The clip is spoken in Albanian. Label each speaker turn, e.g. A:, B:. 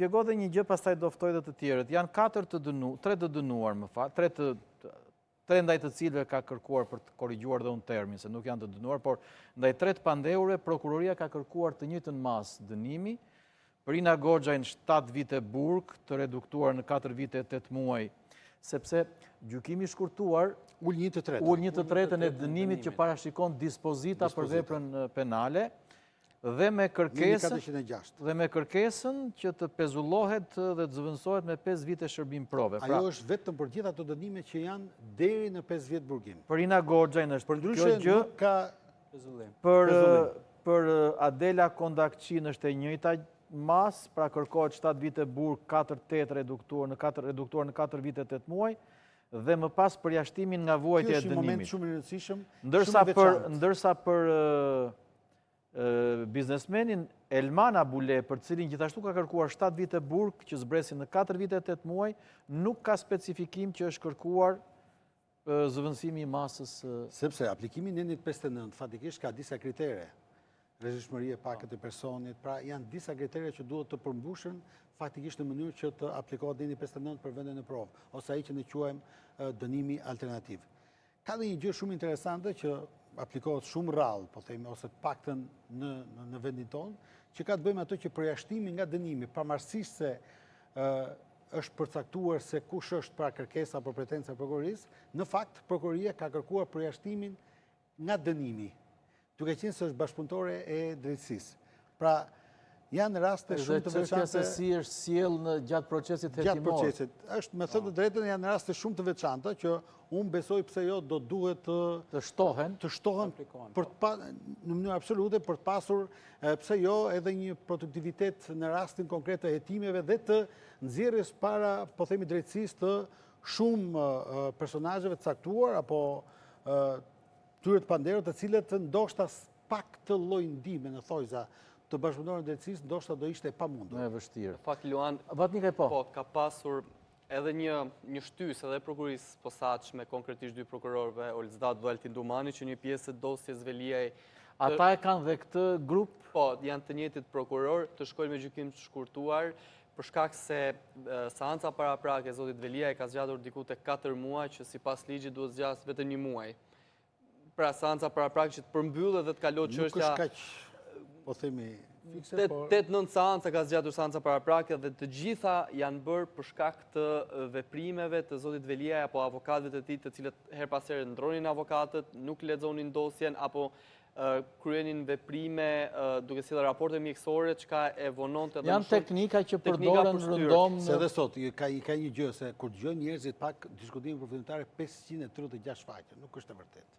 A: shpjego dhe një gjë, pastaj do ftoj dhe të tjerët. Janë 3 të dënuar, më fal, 3 ndaj të cilëve ka kërkuar për të korrigjuar dhe unë termin, se nuk janë të dënuar, por ndaj 3 pandehure, prokuroria ka kërkuar të njëjtën masë dënimi. Për Ina Goxhajn 7 vite burg, të reduktuar në 4 vite 8 muaj, sepse gjykimi i shkurtuar
B: ul një të
A: tretën e dënimit që parashikon dispozita për veprën penale dhe me kërkesën që të pezullohet dhe të zëvendësohet me 5 vite shërbim prove.
B: Ajo është vetëm për gjithë ato dënime që janë deri në 5 vjet burgim.
A: Për Ina Goxhajn është
B: kjo gjë, nuk ka
C: pezullim.
A: Për Adela Kondakçin është e njëjta mas, pra kërkohet 7 vite burg, 4-8 reduktuar në 4 vite 8 muaj, dhe më pas përjashtimin nga vuajtja e dënimit.
B: Kjo është një moment shumë i rëndësishëm,
A: ndërsa për biznesmenin Elman Abule, për cilin gjithashtu ka kërkuar 7 vite burg, që zbresin në 4 vite 8 muaj, nuk ka specifikim që është kërkuar zëvendësimi i masës.
B: Sepse aplikimi në 59 fatikisht ka disa kritere. Rrezikshmëria e pakët e personit, pra janë disa kritere që duhet të përmbushën faktikisht në mënyrë që të aplikohet në 59 për vendin e provë, ose ai që ne quajmë dënimi alternativ. Ka dhe një gjë shumë interesante që aplikohet shumë rrallë, po themi, ose të paktën në vendin tonë, që ka të bëjmë ato që përjashtimi nga dënimi, pavarësisht se është përcaktuar se kush është pra kërkesa apo pretenca e prokurorisë, në fakt prokuroria ka kërkuar përjashtimin nga dënimi, duke qenë se është bashkëpunëtore e drejtësisë. Pra, janë raste shumë të veçanta.
A: Se si është sjellë gjatë procesit hetimor.
B: Gjatë procesit. Është, me thënë të drejtën, janë raste shumë të veçanta që unë besoj pse jo do duhet
A: të shtohen
B: në mënyrë absolute për të pasur pse jo edhe një produktivitet në rastin konkret të hetimeve dhe të nxjerrjes para, po themi, drejtësisë të shumë personazheve të caktuar apo tyre të panderët, të cilët ndoshta pak të lloj ndihme në thojza të bashkëpunëtorëve të drejtësisë, ndoshta do ishte e pamundur.
A: Më e vështirë.
C: Në fakt, Luan, ka pasur edhe një shtysë edhe prokurorisë posaçme, konkretisht 2 prokurorëve, Olzdat dhe Altin Dumani, që një pjesë e dosjes Veliaj.
A: Ata e kanë dhe këtë grup?
C: Po, janë të njëjtit prokuror, të shkojnë me gjykim të shkurtuar, për shkak se seanca paraprake e zotit Veliaj ka zgjatur diku te 4 muaj, që sipas ligjit duhet zgjasë vetëm 1 muaj. Pra seanca paraprake që të përmbyllë dhe të kalojë çështja.
B: Nuk është kaq, po themi, fikse, por
C: 8-9 seanca ka zgjatur seanca paraprake dhe të gjitha janë bërë për shkak të veprimeve të zotit Veliaj apo avokatëve të tij, të cilët her pas here ndronin avokatët, nuk lexonin dosjen apo kryenin veprime duke sjellë raporte mjekësore, çka e vononte edhe
A: janë teknika që përdoren rëndom.
B: Se edhe sot ka një gjë se kur dëgjojnë njerëzit pak diskutime përfundimtare 536 faqe, nuk është e vërtetë.